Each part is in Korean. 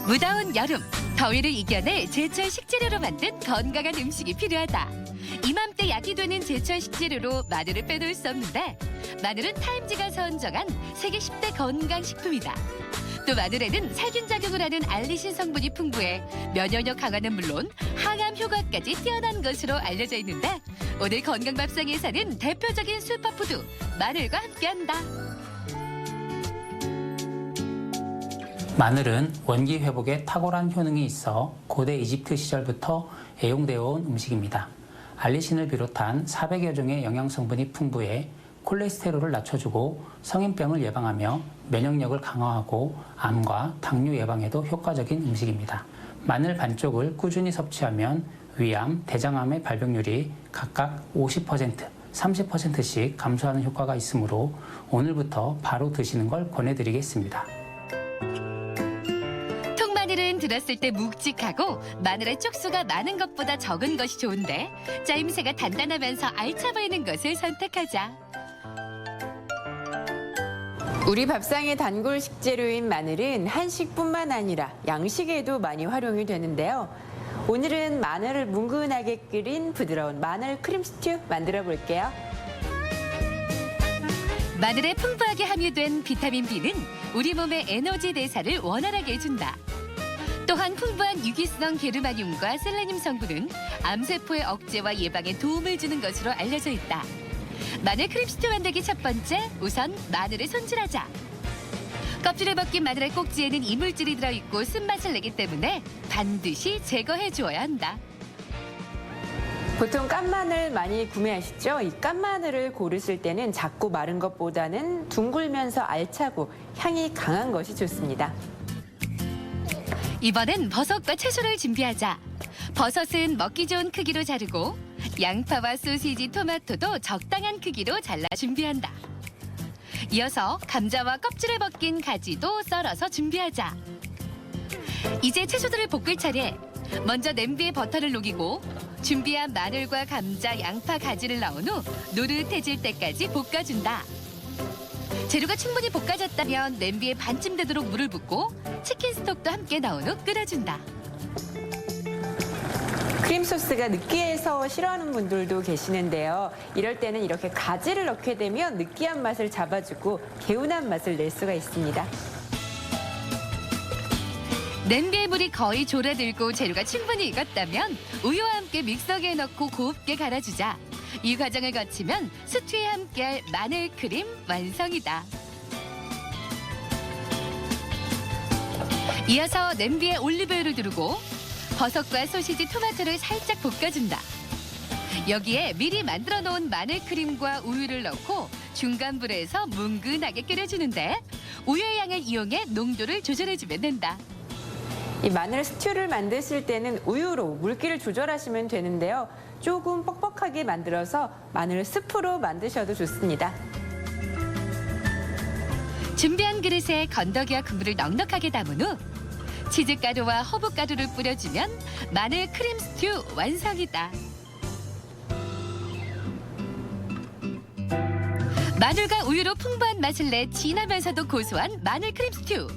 무더운 여름, 더위를 이겨낼 제철 식재료로 만든 건강한 음식이 필요하다. 이맘때 약이 되는 제철 식재료로 마늘을 빼놓을 수 없는데 마늘은 타임지가 선정한 세계 10대 건강식품이다. 또 마늘에는 살균 작용을 하는 알리신 성분이 풍부해 면역력 강화는 물론 항암 효과까지 뛰어난 것으로 알려져 있는데 오늘 건강밥상에서는 대표적인 슈퍼푸드 마늘과 함께한다. 마늘은 원기 회복에 탁월한 효능이 있어 고대 이집트 시절부터 애용되어 온 음식입니다. 알리신을 비롯한 400여 종의 영양성분이 풍부해 콜레스테롤을 낮춰주고 성인병을 예방하며 면역력을 강화하고 암과 당뇨 예방에도 효과적인 음식입니다. 마늘 반쪽을 꾸준히 섭취하면 위암, 대장암의 발병률이 각각 50%, 30%씩 감소하는 효과가 있으므로 오늘부터 바로 드시는 걸 권해드리겠습니다. 통마늘은 들었을 때 묵직하고 마늘의 쪽수가 많은 것보다 적은 것이 좋은데 짜임새가 단단하면서 알차 보이는 것을 선택하자. 우리 밥상의 단골 식재료인 마늘은 한식뿐만 아니라 양식에도 많이 활용이 되는데요. 오늘은 마늘을 뭉근하게 끓인 부드러운 마늘 크림 스튜 만들어 볼게요. 마늘에 풍부하게 함유된 비타민 B는 우리 몸의 에너지 대사를 원활하게 해준다. 또한 풍부한 유기성 게르마늄과 셀레늄 성분은 암세포의 억제와 예방에 도움을 주는 것으로 알려져 있다. 마늘 크림 스튜 만들기 첫 번째, 우선 마늘을 손질하자. 껍질을 벗긴 마늘의 꼭지에는 이물질이 들어있고 쓴맛을 내기 때문에 반드시 제거해 주어야 한다. 보통 깐마늘 많이 구매하시죠? 이 깐마늘을 고르실 때는 작고 마른 것보다는 둥글면서 알차고 향이 강한 것이 좋습니다. 이번엔 버섯과 채소를 준비하자. 버섯은 먹기 좋은 크기로 자르고 양파와 소시지, 토마토도 적당한 크기로 잘라 준비한다. 이어서 감자와 껍질을 벗긴 가지도 썰어서 준비하자. 이제 채소들을 볶을 차례. 먼저 냄비에 버터를 녹이고 준비한 마늘과 감자, 양파, 가지를 넣은 후 노릇해질 때까지 볶아준다. 재료가 충분히 볶아졌다면 냄비에 반쯤 되도록 물을 붓고 치킨 스톡도 함께 넣은 후 끓여준다. 크림 소스가 느끼해서 싫어하는 분들도 계시는데요. 이럴 때는 이렇게 가지를 넣게 되면 느끼한 맛을 잡아주고 개운한 맛을 낼 수가 있습니다. 냄비에 물이 거의 졸아들고 재료가 충분히 익었다면 우유와 함께 믹서기에 넣고 곱게 갈아주자. 이 과정을 거치면 스튜에 함께할 마늘 크림 완성이다. 이어서 냄비에 올리브유를 두르고 버섯과 소시지, 토마토를 살짝 볶아준다. 여기에 미리 만들어 놓은 마늘 크림과 우유를 넣고 중간 불에서 뭉근하게 끓여주는데 우유의 양을 이용해 농도를 조절해주면 된다. 이 마늘 스튜를 만드실 때는 우유로 물기를 조절하시면 되는데요. 조금 뻑뻑하게 만들어서 마늘 스프로 만드셔도 좋습니다. 준비한 그릇에 건더기와 국물을 넉넉하게 담은 후 치즈가루와 허브가루를 뿌려주면 마늘 크림 스튜 완성이다. 마늘과 우유로 풍부한 맛을 내 진하면서도 고소한 마늘 크림 스튜.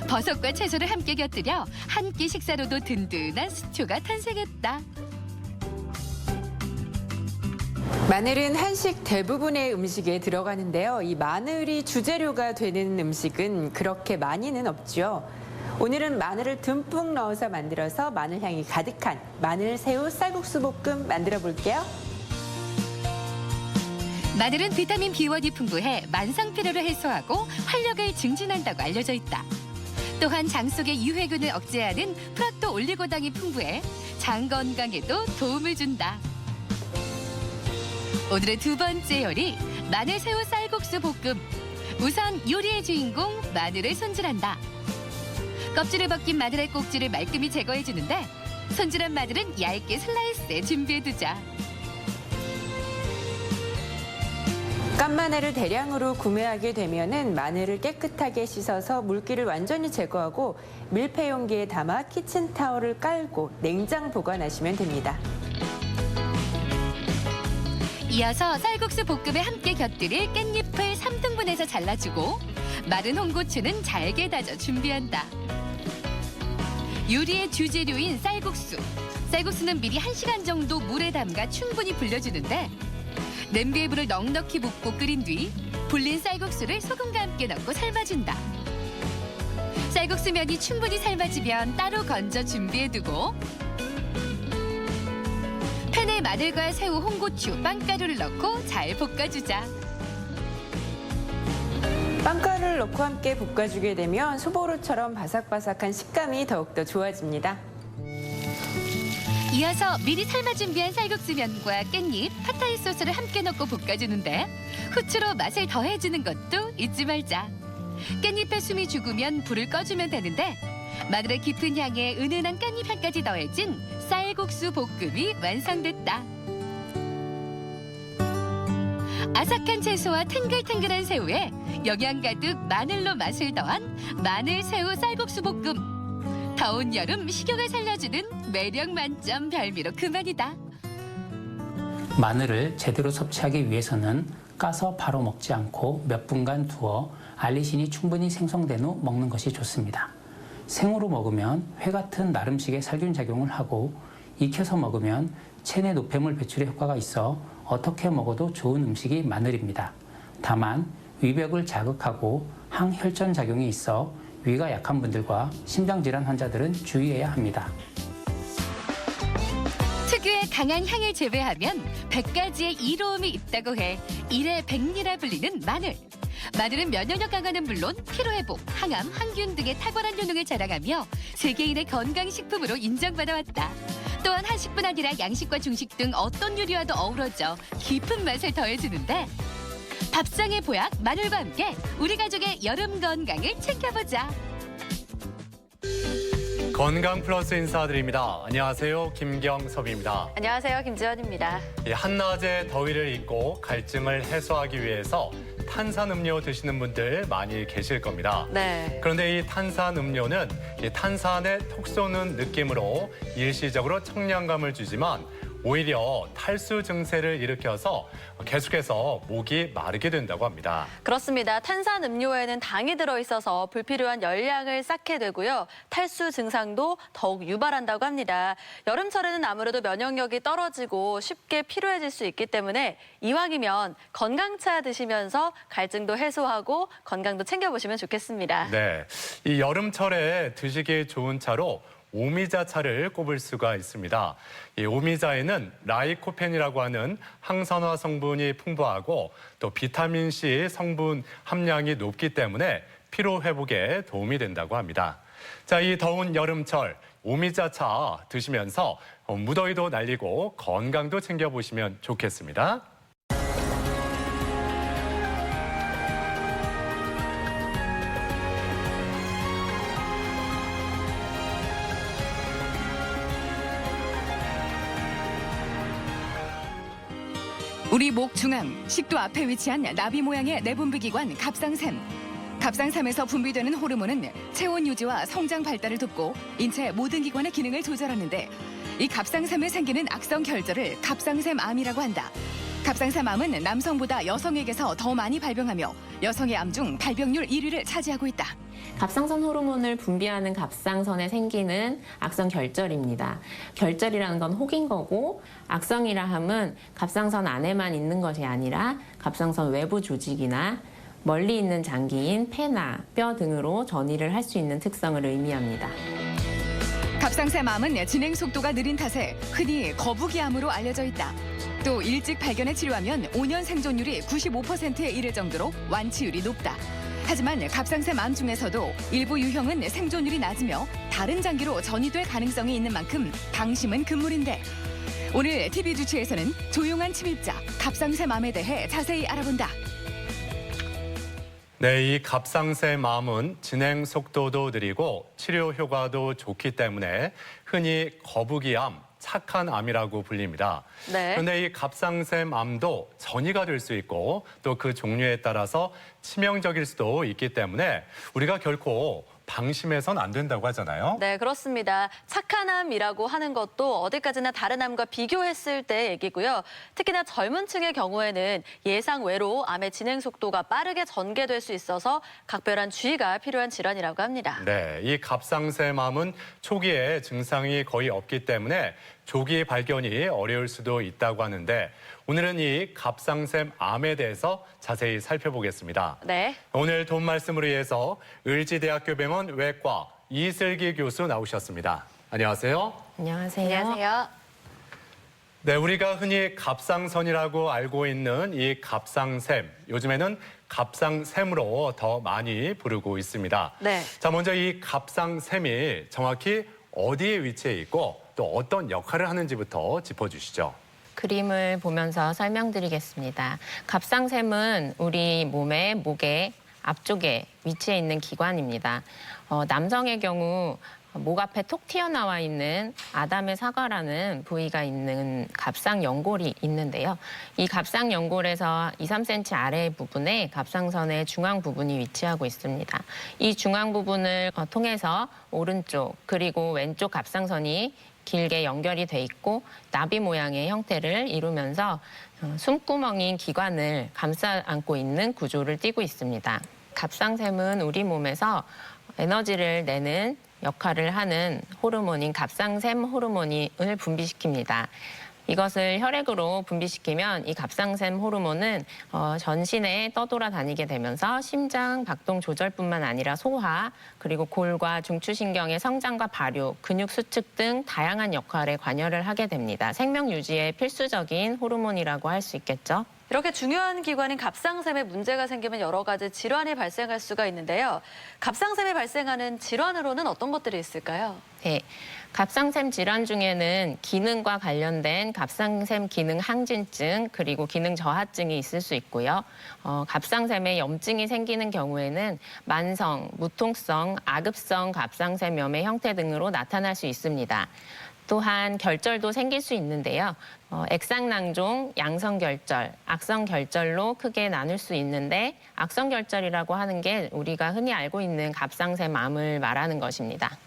버섯과 채소를 함께 곁들여 한 끼 식사로도 든든한 스튜가 탄생했다. 마늘은 한식 대부분의 음식에 들어가는데요. 이 마늘이 주재료가 되는 음식은 그렇게 많이는 없죠. 오늘은 마늘을 듬뿍 넣어서 만들어서 마늘 향이 가득한 마늘 새우 쌀국수 볶음 만들어 볼게요. 마늘은 비타민 B1이 풍부해 만성 피로를 해소하고 활력을 증진한다고 알려져 있다. 또한 장 속의 유해균을 억제하는 프락토 올리고당이 풍부해 장 건강에도 도움을 준다. 오늘의 두 번째 요리, 마늘 새우 쌀국수 볶음. 우선 요리의 주인공 마늘을 손질한다. 껍질을 벗긴 마늘의 꼭지를 말끔히 제거해주는데 손질한 마늘은 얇게 슬라이스에 준비해두자. 깐마늘을 대량으로 구매하게 되면은 마늘을 깨끗하게 씻어서 물기를 완전히 제거하고 밀폐 용기에 담아 키친타올을 깔고 냉장 보관하시면 됩니다. 이어서 쌀국수 볶음에 함께 곁들일 깻잎을 3등분해서 잘라주고 마른 홍고추는 잘게 다져 준비한다. 요리의 주재료인 쌀국수. 쌀국수는 미리 1시간 정도 물에 담가 충분히 불려주는데 냄비에 불을 넉넉히 붓고 끓인 뒤 불린 쌀국수를 소금과 함께 넣고 삶아준다. 쌀국수 면이 충분히 삶아지면 따로 건져 준비해두고 팬에 마늘과 새우, 홍고추, 빵가루를 넣고 잘 볶아주자. 빵가루를 넣고 함께 볶아주게 되면 소보루처럼 바삭바삭한 식감이 더욱더 좋아집니다. 이어서 미리 삶아 준비한 쌀국수면과 깻잎, 팟타이 소스를 함께 넣고 볶아주는데 후추로 맛을 더해주는 것도 잊지 말자. 깻잎에 숨이 죽으면 불을 꺼주면 되는데 마늘의 깊은 향에 은은한 깻잎 향까지 더해진 쌀국수 볶음이 완성됐다. 아삭한 채소와 탱글탱글한 새우에 영양 가득 마늘로 맛을 더한 마늘 새우 쌀국수 볶음. 더운 여름 식욕을 살려주는 매력 만점 별미로 그만이다. 마늘을 제대로 섭취하기 위해서는 까서 바로 먹지 않고 몇 분간 두어 알리신이 충분히 생성된 후 먹는 것이 좋습니다. 생으로 먹으면 회 같은 나름식의 살균 작용을 하고 익혀서 먹으면 체내 노폐물 배출에 효과가 있어 어떻게 먹어도 좋은 음식이 마늘입니다. 다만 위벽을 자극하고 항혈전 작용이 있어 위가 약한 분들과 심장질환 환자들은 주의해야 합니다. 특유의 강한 향을 제외하면 100가지의 이로움이 있다고 해 일의 백리라 불리는 마늘. 마늘은 면역력 강화는 물론 피로회복, 항암, 항균 등의 탁월한 효능을 자랑하며 세계인의 건강식품으로 인정받아왔다. 또한 한식뿐 아니라 양식과 중식 등 어떤 요리와도 어우러져 깊은 맛을 더해주는데 밥상의 보약 마늘과 함께 우리 가족의 여름 건강을 챙겨보자. 건강 플러스 인사드립니다. 안녕하세요. 김경섭입니다. 안녕하세요. 김지연입니다. 한낮의 더위를 잊고 갈증을 해소하기 위해서 탄산음료 드시는 분들 많이 계실 겁니다. 네. 그런데 이 탄산음료는 이 탄산에 톡 쏘는 느낌으로 일시적으로 청량감을 주지만 오히려 탈수 증세를 일으켜서 계속해서 목이 마르게 된다고 합니다. 그렇습니다. 탄산 음료에는 당이 들어있어서 불필요한 열량을 쌓게 되고요. 탈수 증상도 더욱 유발한다고 합니다. 여름철에는 아무래도 면역력이 떨어지고 쉽게 피로해질 수 있기 때문에 이왕이면 건강차 드시면서 갈증도 해소하고 건강도 챙겨보시면 좋겠습니다. 네, 이 여름철에 드시기 좋은 차로 오미자 차를 꼽을 수가 있습니다. 이 오미자에는 라이코펜이라고 하는 항산화 성분이 풍부하고 또 비타민C 성분 함량이 높기 때문에 피로 회복에 도움이 된다고 합니다. 자, 이 더운 여름철 오미자 차 드시면서 무더위도 날리고 건강도 챙겨보시면 좋겠습니다. 우리 목 중앙, 식도 앞에 위치한 나비 모양의 내분비기관 갑상샘. 갑상샘에서 분비되는 호르몬은 체온 유지와 성장 발달을 돕고 인체 모든 기관의 기능을 조절하는데 이 갑상샘에 생기는 악성 결절을 갑상샘암이라고 한다. 갑상샘암은 남성보다 여성에게서 더 많이 발병하며 여성의 암 중 발병률 1위를 차지하고 있다. 갑상선 호르몬을 분비하는 갑상선에 생기는 악성 결절입니다. 결절이라는 건 혹인 거고 악성이라 함은 갑상선 안에만 있는 것이 아니라 갑상선 외부 조직이나 멀리 있는 장기인 폐나 뼈 등으로 전이를 할 수 있는 특성을 의미합니다. 갑상샘암은 진행 속도가 느린 탓에 흔히 거북이암으로 알려져 있다. 또 일찍 발견해 치료하면 5년 생존율이 95%에 이를 정도로 완치율이 높다. 하지만 갑상샘암 중에서도 일부 유형은 생존율이 낮으며 다른 장기로 전이될 가능성이 있는 만큼 방심은 금물인데 오늘 TV 주치에서는 조용한 침입자 갑상샘암에 대해 자세히 알아본다. 네, 이 갑상샘암은 진행 속도도 느리고 치료 효과도 좋기 때문에 흔히 거북이암, 착한 암이라고 불립니다. 네. 그런데 이 갑상샘암도 전이가 될 수 있고 또 그 종류에 따라서 치명적일 수도 있기 때문에 우리가 결코 방심해선 안 된다고 하잖아요. 네, 그렇습니다. 착한 암이라고 하는 것도 어디까지나 다른 암과 비교했을 때 얘기고요. 특히나 젊은 층의 경우에는 예상 외로 암의 진행 속도가 빠르게 전개될 수 있어서 각별한 주의가 필요한 질환이라고 합니다. 네, 이 갑상샘암은 초기에 증상이 거의 없기 때문에 조기 발견이 어려울 수도 있다고 하는데 오늘은 이 갑상샘암에 대해서 자세히 살펴보겠습니다. 네. 오늘 도움 말씀을 위해서 을지대학교 병원 외과 이슬기 교수 나오셨습니다. 안녕하세요. 안녕하세요. 네, 우리가 흔히 갑상선이라고 알고 있는 이 갑상샘, 요즘에는 갑상샘으로 더 많이 부르고 있습니다. 네. 자, 먼저 이 갑상샘이 정확히 어디에 위치해 있고 또 어떤 역할을 하는지부터 짚어주시죠. 그림을 보면서 설명드리겠습니다. 갑상샘은 우리 몸의 목의 앞쪽에 위치해 있는 기관입니다. 남성의 경우 목 앞에 톡 튀어나와 있는 아담의 사과라는 부위가 있는 갑상연골이 있는데요. 이 갑상연골에서 2, 3cm 아래 부분에 갑상선의 중앙 부분이 위치하고 있습니다. 이 중앙 부분을 통해서 오른쪽 그리고 왼쪽 갑상선이 길게 연결이 돼 있고 나비 모양의 형태를 이루면서 숨구멍인 기관을 감싸 안고 있는 구조를 띠고 있습니다. 갑상샘은 우리 몸에서 에너지를 내는 역할을 하는 호르몬인 갑상샘 호르몬을 분비시킵니다. 이것을 혈액으로 분비시키면 이 갑상샘 호르몬은 전신에 떠돌아다니게 되면서 심장 박동 조절뿐만 아니라 소화, 그리고 골과 중추신경의 성장과 발육, 근육 수축 등 다양한 역할에 관여를 하게 됩니다. 생명 유지에 필수적인 호르몬이라고 할 수 있겠죠. 이렇게 중요한 기관인 갑상샘에 문제가 생기면 여러 가지 질환이 발생할 수가 있는데요. 갑상샘이 발생하는 질환으로는 어떤 것들이 있을까요? 네, 갑상샘 질환 중에는 기능과 관련된 갑상샘 기능 항진증 그리고 기능 저하증이 있을 수 있고요. 갑상샘에 염증이 생기는 경우에는 만성, 무통성, 악읍성 갑상샘염의 형태 등으로 나타날 수 있습니다. 또한 결절도 생길 수 있는데요. 액상낭종, 양성결절, 악성결절로 크게 나눌 수 있는데 악성결절이라고 하는 게 우리가 흔히 알고 있는 갑상샘암을 말하는 것입니다.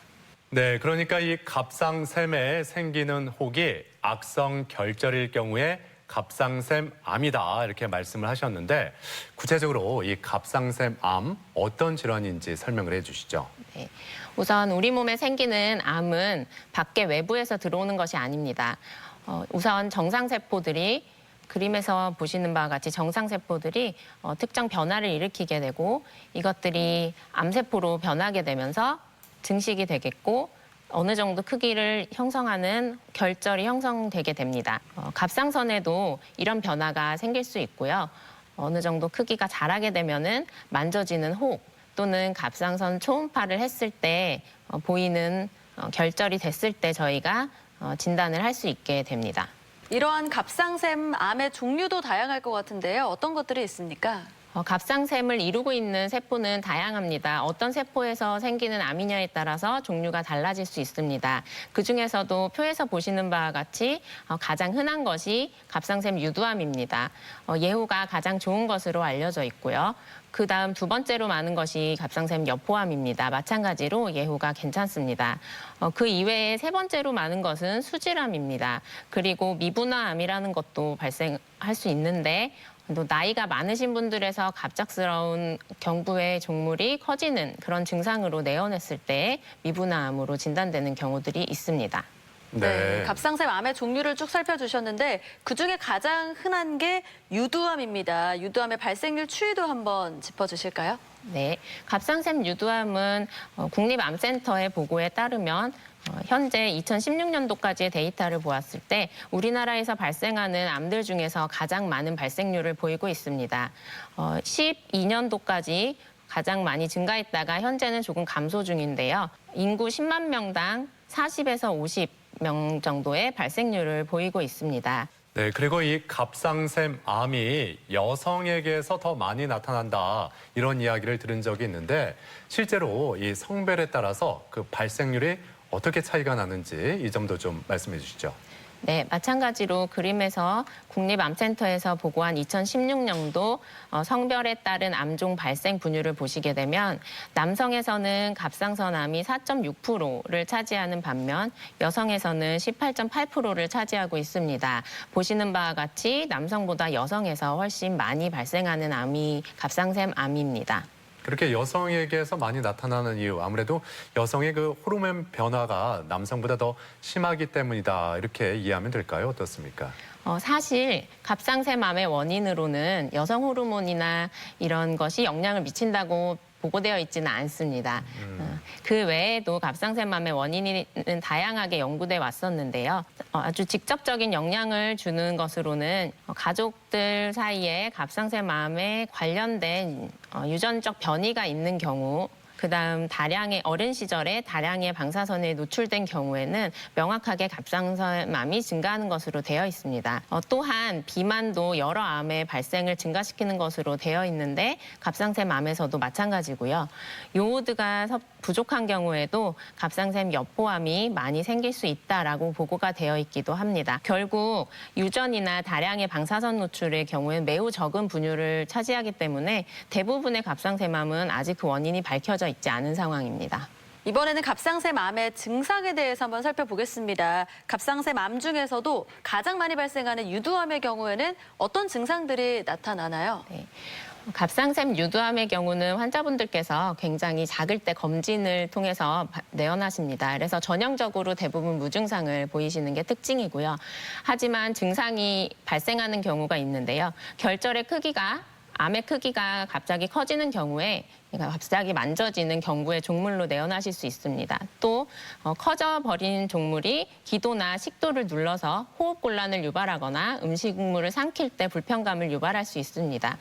네, 그러니까 이 갑상샘에 생기는 혹이 악성결절일 경우에 갑상샘암이다 이렇게 말씀을 하셨는데 구체적으로 이 갑상샘암 어떤 질환인지 설명을 해주시죠. 네. 우선 우리 몸에 생기는 암은 밖에 외부에서 들어오는 것이 아닙니다. 우선 정상세포들이 그림에서 보시는 바와 같이 정상세포들이 특정 변화를 일으키게 되고 이것들이 암세포로 변하게 되면서 증식이 되겠고 어느 정도 크기를 형성하는 결절이 형성되게 됩니다. 갑상선에도 이런 변화가 생길 수 있고요. 어느 정도 크기가 자라게 되면은 만져지는 혹 또는 갑상선 초음파를 했을 때 보이는 결절이 됐을 때 저희가 진단을 할 수 있게 됩니다. 이러한 갑상샘 암의 종류도 다양할 것 같은데요. 어떤 것들이 있습니까? 갑상샘을 이루고 있는 세포는 다양합니다. 어떤 세포에서 생기는 암이냐에 따라서 종류가 달라질 수 있습니다. 그중에서도 표에서 보시는 바와 같이 가장 흔한 것이 갑상샘 유두암입니다. 예후가 가장 좋은 것으로 알려져 있고요. 그다음 두 번째로 많은 것이 갑상샘 여포암입니다. 마찬가지로 예후가 괜찮습니다. 그 이외에 세 번째로 많은 것은 수질암입니다. 그리고 미분화암이라는 것도 발생할 수 있는데 또 나이가 많으신 분들에서 갑작스러운 경부의 종물이 커지는 그런 증상으로 내원했을 때 미분화암으로 진단되는 경우들이 있습니다. 네, 갑상샘 암의 종류를 쭉 살펴주셨는데 그중에 가장 흔한 게 유두암입니다. 유두암의 발생률 추이도 한번 짚어주실까요? 네, 갑상샘 유두암은 국립암센터의 보고에 따르면 현재 2016년도까지의 데이터를 보았을 때 우리나라에서 발생하는 암들 중에서 가장 많은 발생률을 보이고 있습니다. 12년도까지 가장 많이 증가했다가 현재는 조금 감소 중인데요. 인구 10만 명당 40에서 50명 정도의 발생률을 보이고 있습니다. 네, 그리고 이 갑상샘암이 여성에게서 더 많이 나타난다 이런 이야기를 들은 적이 있는데 실제로 이 성별에 따라서 그 발생률이 어떻게 차이가 나는지 이 점도 좀 말씀해 주시죠. 네, 마찬가지로 그림에서 국립암센터에서 보고한 2016년도 성별에 따른 암종 발생 분율을 보시게 되면 남성에서는 갑상선 암이 4.6%를 차지하는 반면 여성에서는 18.8%를 차지하고 있습니다. 보시는 바와 같이 남성보다 여성에서 훨씬 많이 발생하는 암이 갑상샘 암입니다. 그렇게 여성에게서 많이 나타나는 이유, 아무래도 여성의 그 호르몬 변화가 남성보다 더 심하기 때문이다. 이렇게 이해하면 될까요? 어떻습니까? 사실 갑상샘암의 원인으로는 여성 호르몬이나 이런 것이 영향을 미친다고 보고되어 있지는 않습니다. 그 외에도 갑상샘암의 원인은 다양하게 연구돼 왔었는데요. 아주 직접적인 영향을 주는 것으로는 가족들 사이에 갑상샘암에 관련된 유전적 변이가 있는 경우, 그다음 어린 시절에 다량의 방사선에 노출된 경우에는 명확하게 갑상선암이 증가하는 것으로 되어 있습니다. 또한 비만도 여러 암의 발생을 증가시키는 것으로 되어 있는데 갑상샘암에서도 마찬가지고요. 요오드가 부족한 경우에도 갑상샘 여포암이 많이 생길 수 있다라고 보고가 되어 있기도 합니다. 결국 유전이나 다량의 방사선 노출의 경우에는 매우 적은 분율을 차지하기 때문에 대부분의 갑상샘암은 아직 그 원인이 밝혀져 있지 않은 상황입니다. 이번에는 갑상샘암의 증상에 대해서 한번 살펴보겠습니다. 갑상샘암 중에서도 가장 많이 발생하는 유두암의 경우에는 어떤 증상들이 나타나나요? 네. 갑상샘 유두암의 경우는 환자분들께서 굉장히 작을 때 검진을 통해서 내원하십니다. 그래서 전형적으로 대부분 무증상을 보이시는 게 특징이고요. 하지만 증상이 발생하는 경우가 있는데요. 암의 크기가 갑자기 커지는 경우에 갑자기 만져지는 경부의 종물로 내원하실 수 있습니다. 또 커져버린 종물이 기도나 식도를 눌러서 호흡곤란을 유발하거나 음식물을 삼킬 때 불편감을 유발할 수 있습니다.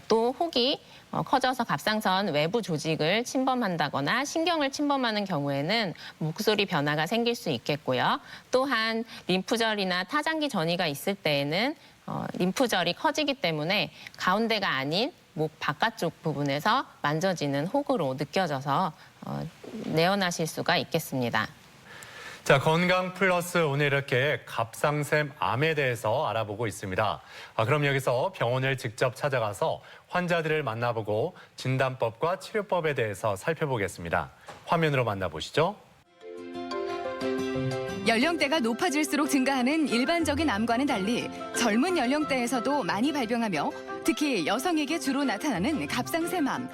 또 혹이 커져서 갑상선 외부 조직을 침범한다거나 신경을 침범하는 경우에는 목소리 변화가 생길 수 있겠고요. 또한 림프절이나 타장기 전이가 있을 때에는 림프절이 커지기 때문에 가운데가 아닌 목 바깥쪽 부분에서 만져지는 혹으로 느껴져서 내원하실 수가 있겠습니다. 자, 건강 플러스 오늘 이렇게 갑상샘 암에 대해서 알아보고 있습니다. 그럼 여기서 병원을 직접 찾아가서 환자들을 만나보고 진단법과 치료법에 대해서 살펴보겠습니다. 화면으로 만나보시죠. 연령대가 높아질수록 증가하는 일반적인 암과는 달리 젊은 연령대에서도 많이 발병하며 특히 여성에게 주로 나타나는 갑상샘암.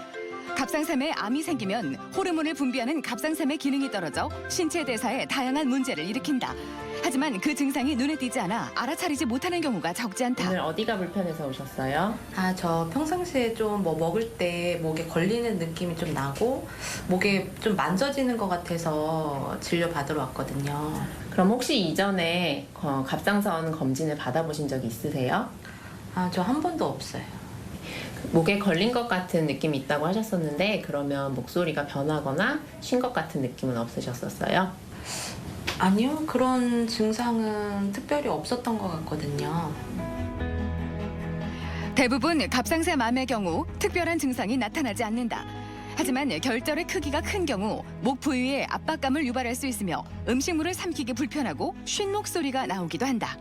갑상샘에 암이 생기면 호르몬을 분비하는 갑상샘의 기능이 떨어져 신체 대사에 다양한 문제를 일으킨다. 하지만 그 증상이 눈에 띄지 않아 알아차리지 못하는 경우가 적지 않다. 오늘 어디가 불편해서 오셨어요? 저 평상시에 좀 먹을 때 목에 걸리는 느낌이 좀 나고 목에 좀 만져지는 것 같아서 진료 받으러 왔거든요. 그럼 혹시 이전에 갑상선 검진을 받아보신 적이 있으세요? 저 한 번도 없어요. 목에 걸린 것 같은 느낌이 있다고 하셨었는데 그러면 목소리가 변하거나 쉰 것 같은 느낌은 없으셨었어요? 아니요, 그런 증상은 특별히 없었던 것 같거든요. 대부분 갑상샘암의 경우 특별한 증상이 나타나지 않는다. 하지만 결절의 크기가 큰 경우 목 부위에 압박감을 유발할 수 있으며 음식물을 삼키기 불편하고 쉰 목소리가 나오기도 한다.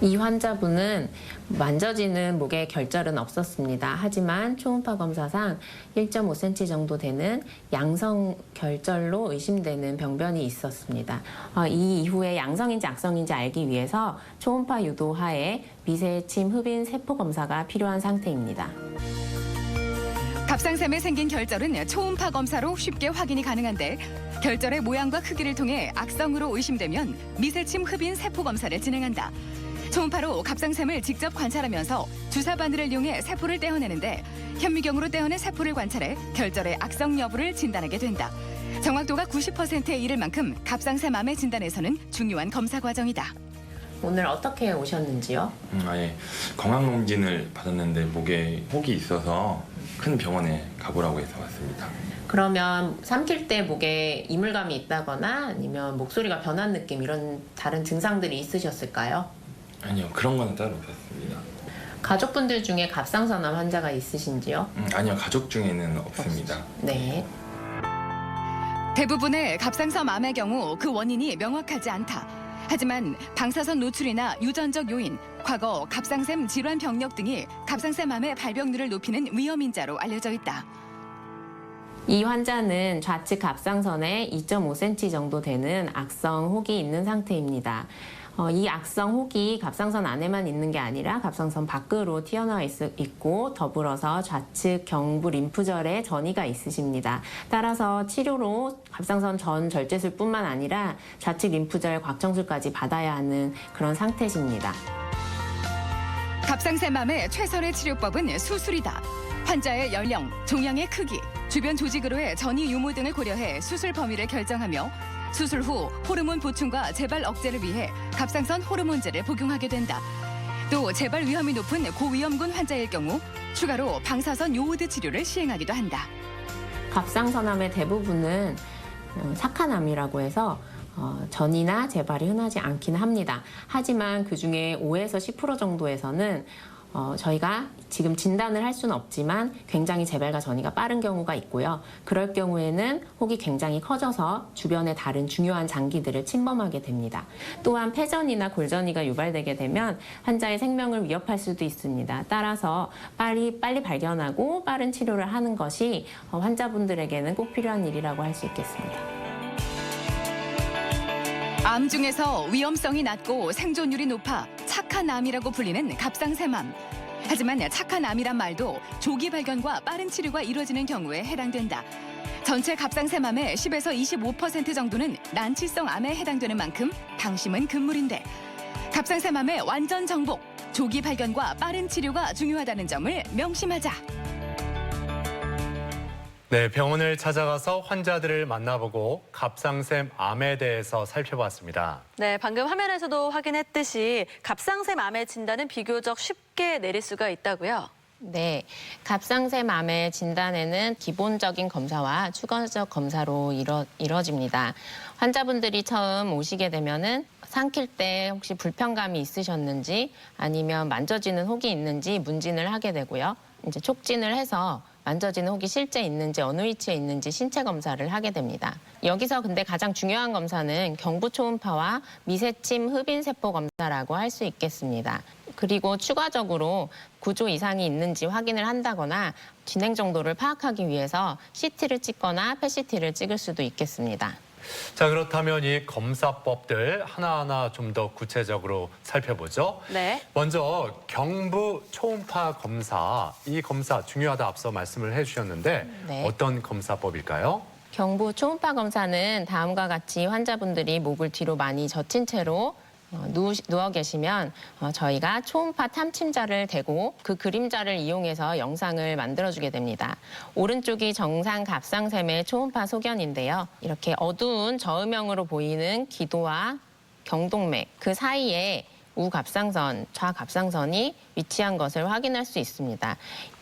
이 환자분은 만져지는 목에 결절은 없었습니다. 하지만 초음파 검사상 1.5cm 정도 되는 양성 결절로 의심되는 병변이 있었습니다. 이 이후에 양성인지 악성인지 알기 위해서 초음파 유도하에 미세침 흡인 세포 검사가 필요한 상태입니다. 갑상샘에 생긴 결절은 초음파 검사로 쉽게 확인이 가능한데 결절의 모양과 크기를 통해 악성으로 의심되면 미세침 흡인 세포 검사를 진행한다. 초음파로 갑상샘을 직접 관찰하면서 주사 바늘을 이용해 세포를 떼어내는데 현미경으로 떼어낸 세포를 관찰해 결절의 악성 여부를 진단하게 된다. 정확도가 90%에 이를 만큼 갑상샘암의 진단에서는 중요한 검사 과정이다. 오늘 어떻게 오셨는지요? 건강검진을 받았는데 목에 혹이 있어서 큰 병원에 가보라고 해서 왔습니다. 그러면 삼킬 때 목에 이물감이 있다거나 아니면 목소리가 변한 느낌 이런 다른 증상들이 있으셨을까요? 아니요, 그런 건 따로 없었습니다. 가족분들 중에 갑상선암 환자가 있으신지요? 아니요, 가족 중에는 없습니다. 네. 대부분의 갑상선암의 경우 그 원인이 명확하지 않다. 하지만 방사선 노출이나 유전적 요인, 과거 갑상샘 질환 병력 등이 갑상샘암의 발병률을 높이는 위험인자로 알려져 있다. 이 환자는 좌측 갑상선에 2.5cm 정도 되는 악성 혹이 있는 상태입니다. 이 악성 혹이 갑상선 안에만 있는 게 아니라 갑상선 밖으로 튀어나와 있고 더불어서 좌측 경부 림프절에 전이가 있으십니다. 따라서 치료로 갑상선 전 절제술뿐만 아니라 좌측 림프절 곽청술까지 받아야 하는 그런 상태십니다. 갑상샘암의 최선의 치료법은 수술이다. 환자의 연령, 종양의 크기, 주변 조직으로의 전이 유무 등을 고려해 수술 범위를 결정하며 수술 후 호르몬 보충과 재발 억제를 위해 갑상선 호르몬제를 복용하게 된다. 또 재발 위험이 높은 고위험군 환자일 경우 추가로 방사선 요오드 치료를 시행하기도 한다. 갑상선암의 대부분은 착한암이라고 해서 전이나 재발이 흔하지 않긴 합니다. 하지만 그중에 5에서 10% 정도에서는 저희가 지금 진단을 할 수는 없지만 굉장히 재발과 전이가 빠른 경우가 있고요. 그럴 경우에는 혹이 굉장히 커져서 주변의 다른 중요한 장기들을 침범하게 됩니다. 또한 폐전이나 골전이가 유발되게 되면 환자의 생명을 위협할 수도 있습니다. 따라서 빨리 발견하고 빠른 치료를 하는 것이 환자분들에게는 꼭 필요한 일이라고 할 수 있겠습니다. 암 중에서 위험성이 낮고 생존율이 높아 착한 암이라고 불리는 갑상샘암. 하지만 착한 암이란 말도 조기 발견과 빠른 치료가 이루어지는 경우에 해당된다. 전체 갑상샘암의 10에서 25% 정도는 난치성 암에 해당되는 만큼 방심은 금물인데 갑상샘암의 완전 정복, 조기 발견과 빠른 치료가 중요하다는 점을 명심하자. 네, 병원을 찾아가서 환자들을 만나보고 갑상샘 암에 대해서 살펴봤습니다. 네, 방금 화면에서도 확인했듯이 갑상샘 암의 진단은 비교적 쉽게 내릴 수가 있다고요. 네, 갑상샘암의 진단에는 기본적인 검사와 추가적 검사로 이루어집니다. 환자분들이 처음 오시게 되면은 삼킬 때 혹시 불편감이 있으셨는지 아니면 만져지는 혹이 있는지 문진을 하게 되고요. 이제 촉진을 해서 만져지는 혹이 실제 있는지 어느 위치에 있는지 신체 검사를 하게 됩니다. 여기서 근데 가장 중요한 검사는 경부 초음파와 미세침 흡인세포 검사라고 할 수 있겠습니다. 그리고 추가적으로 구조 이상이 있는지 확인을 한다거나 진행 정도를 파악하기 위해서 CT를 찍거나 PET-CT를 찍을 수도 있겠습니다. 자, 그렇다면 이 검사법들 하나하나 좀 더 구체적으로 살펴보죠. 네. 먼저 경부 초음파 검사, 이 검사 중요하다 앞서 말씀을 해주셨는데 네. 어떤 검사법일까요? 경부 초음파 검사는 다음과 같이 환자분들이 목을 뒤로 많이 젖힌 채로 누워 계시면 저희가 초음파 탐침자를 대고 그 그림자를 이용해서 영상을 만들어주게 됩니다. 오른쪽이 정상 갑상샘의 초음파 소견인데요. 이렇게 어두운 저음형으로 보이는 기도와 경동맥 그 사이에 우갑상선, 좌갑상선이 위치한 것을 확인할 수 있습니다.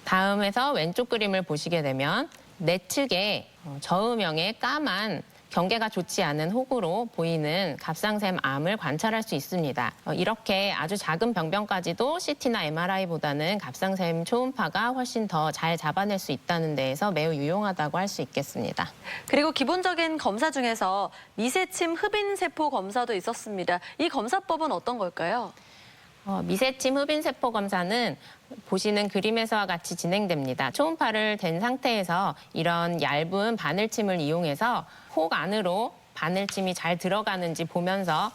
다음에서 왼쪽 그림을 보시게 되면 내측에 저음형의 까만 경계가 좋지 않은 혹으로 보이는 갑상샘 암을 관찰할 수 있습니다. 이렇게 아주 작은 병변까지도 CT나 MRI보다는 갑상샘 초음파가 훨씬 더 잘 잡아낼 수 있다는 데에서 매우 유용하다고 할 수 있겠습니다. 그리고 기본적인 검사 중에서 미세침 흡인세포 검사도 있었습니다. 이 검사법은 어떤 걸까요? 미세침 흡인세포 검사는 보시는 그림에서와 같이 진행됩니다. 초음파를 댄 상태에서 이런 얇은 바늘침을 이용해서 혹 안으로 바늘침이 잘 들어가는지 보면서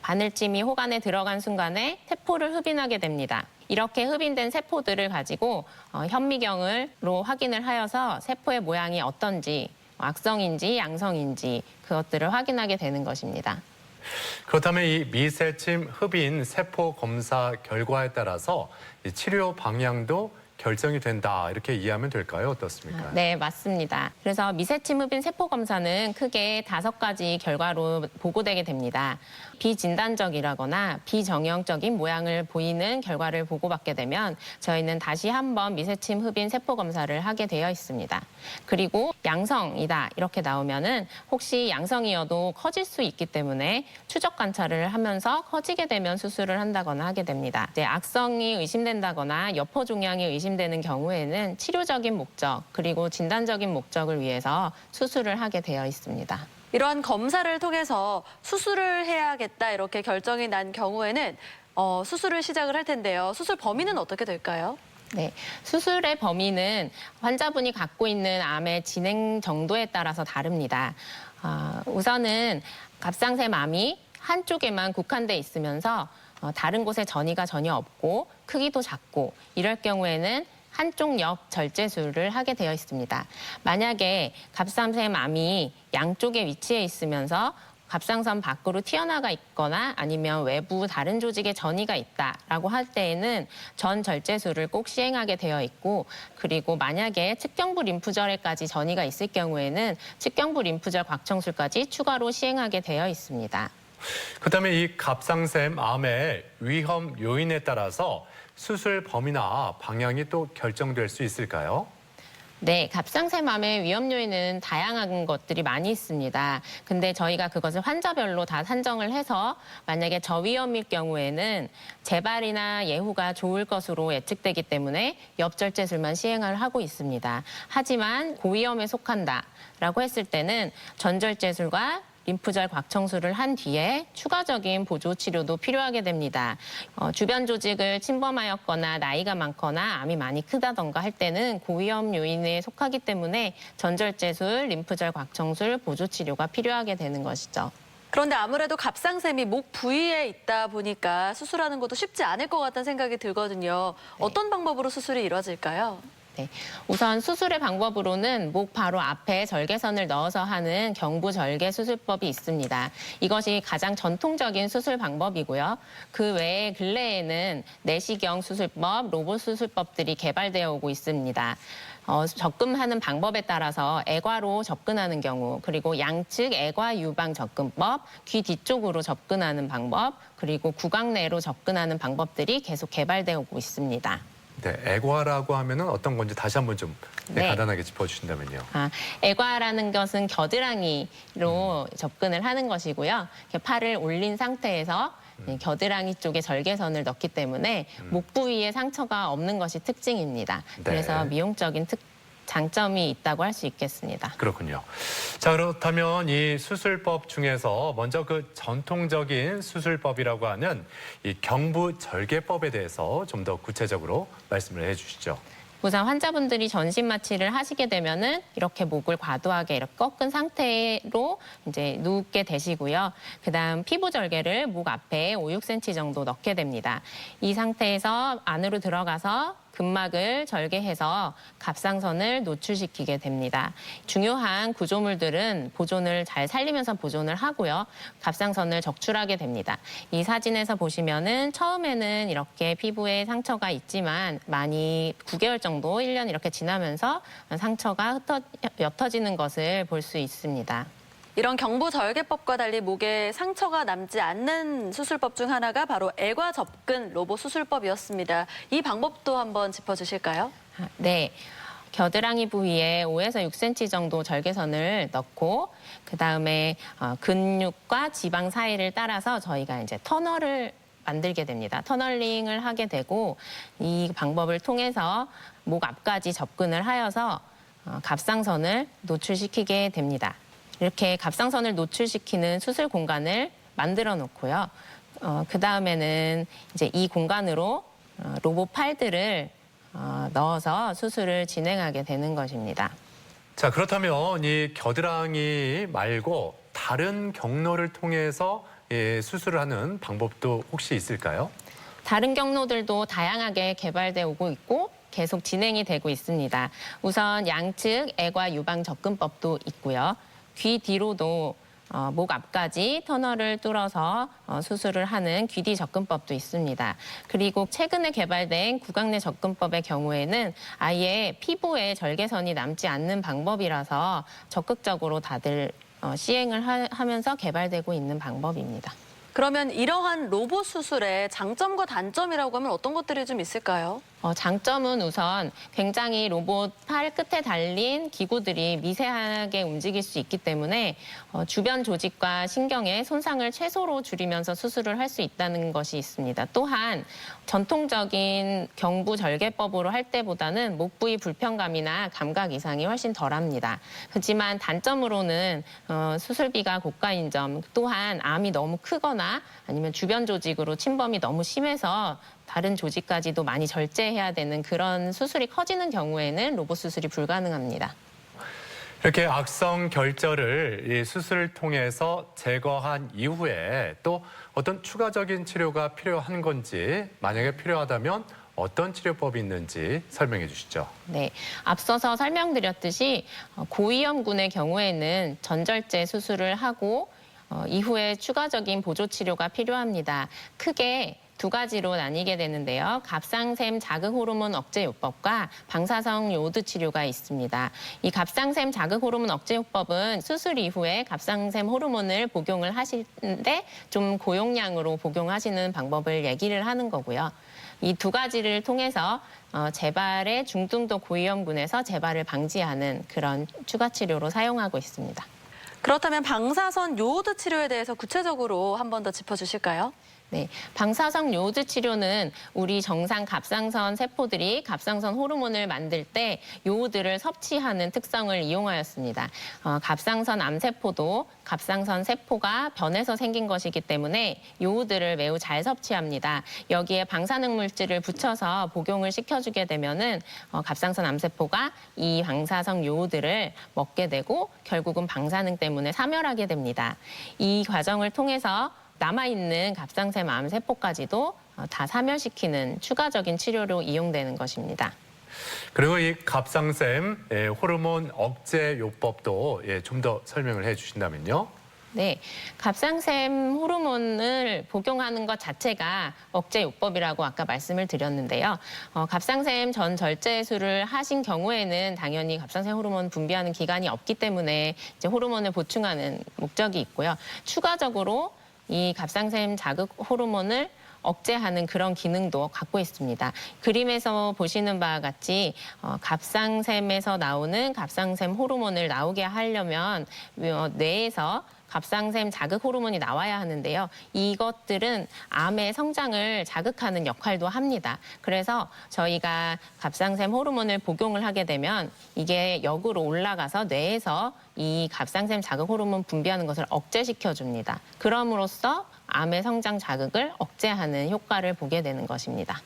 바늘침이 혹 안에 들어간 순간에 세포를 흡인하게 됩니다. 이렇게 흡인된 세포들을 가지고 현미경으로 확인을 하여서 세포의 모양이 어떤지, 악성인지 양성인지 그것들을 확인하게 되는 것입니다. 그렇다면 이 미세침 흡인 세포 검사 결과에 따라서 이 치료 방향도 결정이 된다 이렇게 이해하면 될까요? 어떻습니까? 네, 맞습니다. 그래서 미세침 흡인 세포 검사는 크게 5가지 결과로 보고되게 됩니다. 비진단적이라거나 비정형적인 모양을 보이는 결과를 보고받게 되면 저희는 다시 한번 미세침 흡인 세포 검사를 하게 되어 있습니다. 그리고 양성이다 이렇게 나오면은 혹시 양성이어도 커질 수 있기 때문에 추적 관찰을 하면서 커지게 되면 수술을 한다거나 하게 됩니다. 이제 악성이 의심된다거나 여포 종양이 의심되는 경우에는 치료적인 목적 그리고 진단적인 목적을 위해서 수술을 하게 되어 있습니다. 이러한 검사를 통해서 수술을 해야겠다 이렇게 결정이 난 경우에는 수술을 시작을 할 텐데요. 수술 범위는 어떻게 될까요? 네, 수술의 범위는 환자분이 갖고 있는 암의 진행 정도에 따라서 다릅니다. 우선은 갑상샘암이 한쪽에만 국한돼 있으면서 다른 곳에 전이가 전혀 없고 크기도 작고 이럴 경우에는 한쪽 옆 절제술을 하게 되어 있습니다. 만약에 갑상샘암이 양쪽에 위치해 있으면서 갑상선 밖으로 튀어나가 있거나 아니면 외부 다른 조직에 전이가 있다라고 할 때에는 전 절제술을 꼭 시행하게 되어 있고, 그리고 만약에 측경부 림프절에까지 전이가 있을 경우에는 측경부 림프절 곽청술까지 추가로 시행하게 되어 있습니다. 그다음에 이 갑상샘 암의 위험 요인에 따라서 수술 범위나 방향이 또 결정될 수 있을까요? 네, 갑상샘암의 위험 요인은 다양한 것들이 많이 있습니다. 근데 저희가 그것을 환자별로 다 산정을 해서 만약에 저위험일 경우에는 재발이나 예후가 좋을 것으로 예측되기 때문에 옆절제술만 시행을 하고 있습니다. 하지만 고위험에 속한다라고 했을 때는 전절제술과 림프절 곽청술을 한 뒤에 추가적인 보조 치료도 필요하게 됩니다. 주변 조직을 침범하였거나 나이가 많거나 암이 많이 크다던가 할 때는 고위험 요인에 속하기 때문에 전절제술, 림프절 곽청술, 보조 치료가 필요하게 되는 것이죠. 그런데 아무래도 갑상샘이 목 부위에 있다 보니까 수술하는 것도 쉽지 않을 것 같다는 생각이 들거든요. 어떤 방법으로 수술이 이루어질까요? 네, 우선 수술의 방법으로는 목 바로 앞에 절개선을 넣어서 하는 경부절개 수술법이 있습니다. 이것이 가장 전통적인 수술 방법이고요. 그 외에 근래에는 내시경 수술법, 로봇 수술법들이 개발되어 오고 있습니다. 접근하는 방법에 따라서 애과로 접근하는 경우, 그리고 양측 애과 유방 접근법, 귀 뒤쪽으로 접근하는 방법, 그리고 구강내로 접근하는 방법들이 계속 개발되어 오고 있습니다. 네, 애과라고 하면은 어떤 건지 다시 한번 좀 네. 간단하게 짚어주신다면요. 애과라는 것은 겨드랑이로 접근을 하는 것이고요. 이렇게 팔을 올린 상태에서 겨드랑이 쪽에 절개선을 넣기 때문에 목 부위에 상처가 없는 것이 특징입니다. 네. 그래서 미용적인 장점이 있다고 할 수 있겠습니다. 그렇군요. 자, 그렇다면 이 수술법 중에서 먼저 그 전통적인 수술법이라고 하는 이 경부절개법에 대해서 좀 더 구체적으로 말씀을 해주시죠. 우선 환자분들이 전신 마취를 하시게 되면은 이렇게 목을 과도하게 이렇게 꺾은 상태로 이제 눕게 되시고요. 그다음 피부 절개를 목 앞에 5, 6cm 정도 넣게 됩니다. 이 상태에서 안으로 들어가서 근막을 절개해서 갑상선을 노출시키게 됩니다. 중요한 구조물들은 보존을 잘 살리면서 보존을 하고요. 갑상선을 적출하게 됩니다. 이 사진에서 보시면은 처음에는 이렇게 피부에 상처가 있지만 많이 9개월 정도, 1년 이렇게 지나면서 상처가 옅어지는 것을 볼 수 있습니다. 이런 경부절개법과 달리 목에 상처가 남지 않는 수술법 중 하나가 바로 애과 접근 로봇 수술법이었습니다. 이 방법도 한번 짚어주실까요? 네. 겨드랑이 부위에 5에서 6cm 정도 절개선을 넣고 그다음에 근육과 지방 사이를 따라서 저희가 이제 터널을 만들게 됩니다. 터널링을 하게 되고 이 방법을 통해서 목 앞까지 접근을 하여서 갑상선을 노출시키게 됩니다. 이렇게 갑상선을 노출시키는 수술 공간을 만들어 놓고요. 그 다음에는 이제 이 공간으로 로봇 팔들을 넣어서 수술을 진행하게 되는 것입니다. 자, 그렇다면 이 겨드랑이 말고 다른 경로를 통해서 수술을 하는 방법도 혹시 있을까요? 다른 경로들도 다양하게 개발되어 오고 있고 계속 진행이 되고 있습니다. 우선 양측 애과 유방 접근법도 있고요. 귀 뒤로도 목 앞까지 터널을 뚫어서 수술을 하는 귀뒤 접근법도 있습니다. 그리고 최근에 개발된 구강내 접근법의 경우에는 아예 피부에 절개선이 남지 않는 방법이라서 적극적으로 다들 시행을 하면서 개발되고 있는 방법입니다. 그러면 이러한 로봇 수술의 장점과 단점이라고 하면 어떤 것들이 좀 있을까요? 장점은 우선 굉장히 로봇 팔 끝에 달린 기구들이 미세하게 움직일 수 있기 때문에 주변 조직과 신경의 손상을 최소로 줄이면서 수술을 할 수 있다는 것이 있습니다. 또한 전통적인 경부절개법으로 할 때보다는 목 부위 불편감이나 감각 이상이 훨씬 덜합니다. 하지만 단점으로는 수술비가 고가인 점, 또한 암이 너무 크거나 아니면 주변 조직으로 침범이 너무 심해서 다른 조직까지도 많이 절제해야 되는 그런 수술이 커지는 경우에는 로봇 수술이 불가능합니다. 이렇게 악성 결절을 이 수술을 통해서 제거한 이후에 또 어떤 추가적인 치료가 필요한 건지, 만약에 필요하다면 어떤 치료법이 있는지 설명해 주시죠. 네, 앞서서 설명드렸듯이 고위험군의 경우에는 전절제 수술을 하고 이후에 추가적인 보조 치료가 필요합니다. 크게 두 가지로 나뉘게 되는데요. 갑상샘 자극 호르몬 억제 요법과 방사성 요오드 치료가 있습니다. 이 갑상샘 자극 호르몬 억제 요법은 수술 이후에 갑상샘 호르몬을 복용을 하시는데 좀 고용량으로 복용하시는 방법을 얘기를 하는 거고요. 이 두 가지를 통해서 재발의 중등도 고위험군에서 재발을 방지하는 그런 추가 치료로 사용하고 있습니다. 그렇다면 방사선 요오드 치료에 대해서 구체적으로 한 번 더 짚어주실까요? 네, 방사성 요오드 치료는 우리 정상 갑상선 세포들이 갑상선 호르몬을 만들 때 요오드를 섭취하는 특성을 이용하였습니다. 갑상선 암세포도 갑상선 세포가 변해서 생긴 것이기 때문에 요오드를 매우 잘 섭취합니다. 여기에 방사능 물질을 붙여서 복용을 시켜주게 되면은 갑상선 암세포가 이 방사성 요오드를 먹게 되고 결국은 방사능 때문에 사멸하게 됩니다. 이 과정을 통해서 남아있는 갑상샘 암세포까지도 다 사멸시키는 추가적인 치료로 이용되는 것입니다. 그리고 이 갑상샘 호르몬 억제 요법도 좀 더 설명을 해 주신다면요. 네, 갑상샘 호르몬을 복용하는 것 자체가 억제 요법이라고 아까 말씀을 드렸는데요. 갑상샘 전절제술을 하신 경우에는 당연히 갑상샘 호르몬 분비하는 기관이 없기 때문에 이제 호르몬을 보충하는 목적이 있고요. 추가적으로 이 갑상샘 자극 호르몬을 억제하는 그런 기능도 갖고 있습니다. 그림에서 보시는 바와 같이 갑상샘에서 나오는 갑상샘 호르몬을 나오게 하려면 뇌에서 갑상샘 자극 호르몬이 나와야 하는데요. 이것들은 암의 성장을 자극하는 역할도 합니다. 그래서 저희가 갑상샘 호르몬을 복용을 하게 되면 이게 역으로 올라가서 뇌에서 이 갑상샘 자극 호르몬 분비하는 것을 억제시켜 줍니다. 그럼으로써 암의 성장 자극을 억제하는 효과를 보게 되는 것입니다.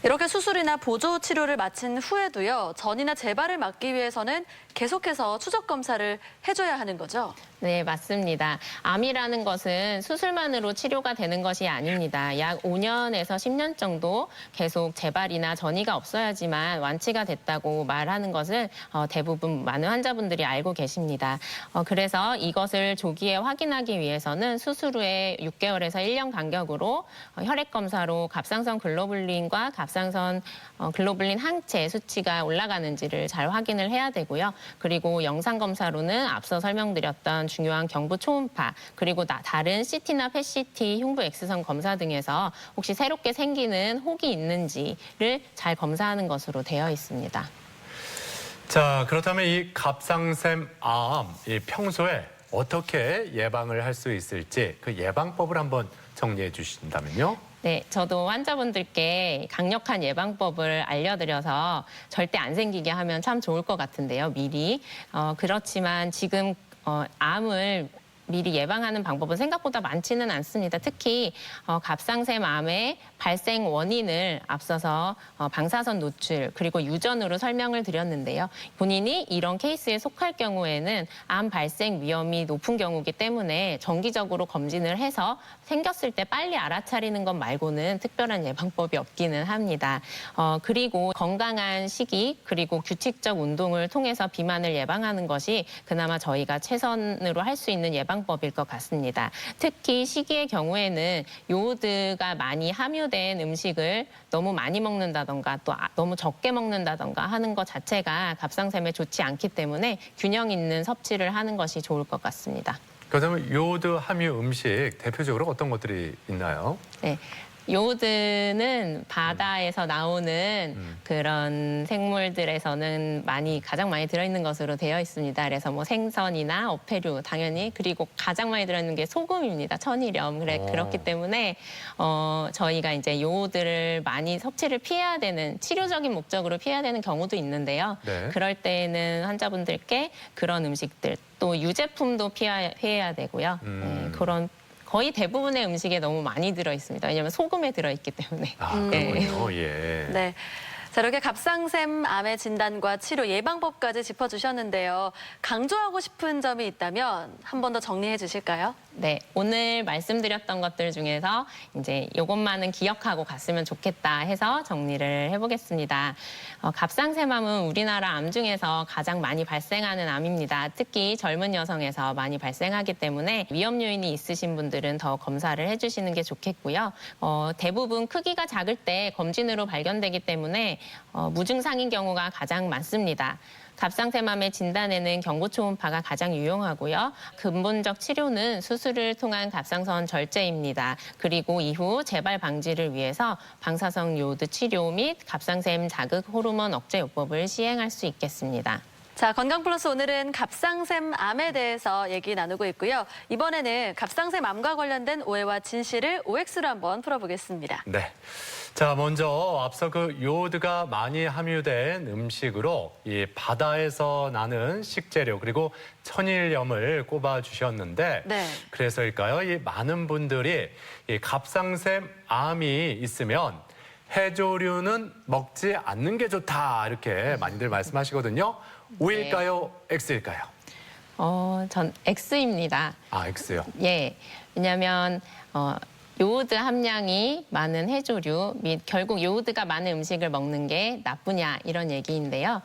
이렇게 수술이나 보조 치료를 마친 후에도요. 전이나 재발을 막기 위해서는 계속해서 추적 검사를 해줘야 하는 거죠? 네, 맞습니다. 암이라는 것은 수술만으로 치료가 되는 것이 아닙니다. 약 5년에서 10년 정도 계속 재발이나 전이가 없어야지만 완치가 됐다고 말하는 것을 대부분 많은 환자분들이 알고 계십니다. 그래서 이것을 조기에 확인하기 위해서는 수술 후에 6개월에서 1년 간격으로 혈액 검사로 갑상선 글로불린과 갑상선 글로불린 항체 수치가 올라가는지를 잘 확인을 해야 되고요. 그리고 영상 검사로는 앞서 설명드렸던 중요한 경부 초음파 그리고 다른 CT나 펫CT, 흉부 X선 검사 등에서 혹시 새롭게 생기는 혹이 있는지를 잘 검사하는 것으로 되어 있습니다. 자, 그렇다면 이 갑상샘 암, 평소에 어떻게 예방을 할 수 있을지 그 예방법을 한번 정리해 주신다면요. 네, 저도 환자분들께 강력한 예방법을 알려드려서 절대 안 생기게 하면 참 좋을 것 같은데요, 미리. 그렇지만 지금 암을 미리 예방하는 방법은 생각보다 많지는 않습니다. 특히 갑상샘 암의 발생 원인을 앞서서 방사선 노출 그리고 유전으로 설명을 드렸는데요. 본인이 이런 케이스에 속할 경우에는 암 발생 위험이 높은 경우이기 때문에 정기적으로 검진을 해서 생겼을 때 빨리 알아차리는 것 말고는 특별한 예방법이 없기는 합니다. 그리고 건강한 식이 그리고 규칙적 운동을 통해서 비만을 예방하는 것이 그나마 저희가 최선으로 할 수 있는 예방법일 것 같습니다. 특히 식이의 경우에는 요오드가 많이 함유된 음식을 너무 많이 먹는다던가 또 너무 적게 먹는다던가 하는 것 자체가 갑상샘에 좋지 않기 때문에 균형 있는 섭취를 하는 것이 좋을 것 같습니다. 그렇다면 요오드 함유 음식 대표적으로 어떤 것들이 있나요? 네, 요오드는 바다에서 나오는 그런 생물들에서는 가장 많이 들어있는 것으로 되어 있습니다. 그래서 뭐 생선이나 어패류 당연히, 그리고 가장 많이 들어있는 게 소금입니다. 천일염. 그렇기 때문에 저희가 이제 요오드를 많이 섭취를 피해야 되는, 치료적인 목적으로 피해야 되는 경우도 있는데요. 네. 그럴 때는 환자분들께 그런 음식들, 또 유제품도 피해야 되고요. 네, 그런 거의 대부분의 음식에 너무 많이 들어 있습니다. 왜냐하면 소금에 들어 있기 때문에. 아, 그렇군요. 예. 네. 자, 이렇게 갑상샘 암의 진단과 치료 예방법까지 짚어주셨는데요. 강조하고 싶은 점이 있다면 한 번 더 정리해 주실까요? 네, 오늘 말씀드렸던 것들 중에서 이제 이것만은 기억하고 갔으면 좋겠다 해서 정리를 해보겠습니다. 갑상샘암은 우리나라 암 중에서 가장 많이 발생하는 암입니다. 특히 젊은 여성에서 많이 발생하기 때문에 위험 요인이 있으신 분들은 더 검사를 해주시는 게 좋겠고요. 대부분 크기가 작을 때 검진으로 발견되기 때문에 무증상인 경우가 가장 많습니다. 갑상샘암의 진단에는 경부초음파가 가장 유용하고요. 근본적 치료는 수술을 통한 갑상선 절제입니다. 그리고 이후 재발 방지를 위해서 방사성 요오드 치료 및 갑상샘 자극 호르몬 억제 요법을 시행할 수 있겠습니다. 자, 건강플러스 오늘은 갑상샘 암에 대해서 얘기 나누고 있고요. 이번에는 갑상샘 암과 관련된 오해와 진실을 OX로 한번 풀어보겠습니다. 네. 자, 먼저 앞서 그 요오드가 많이 함유된 음식으로 이 바다에서 나는 식재료 그리고 천일염을 꼽아 주셨는데 네. 그래서일까요? 이 많은 분들이 이 갑상샘 암이 있으면 해조류는 먹지 않는 게 좋다 이렇게 많이들 말씀하시거든요. O일까요? X일까요? 전 X입니다. 아, X요. 예, 왜냐하면 요오드 함량이 많은 해조류 및 결국 요오드가 많은 음식을 먹는 게 나쁘냐 이런 얘기인데요.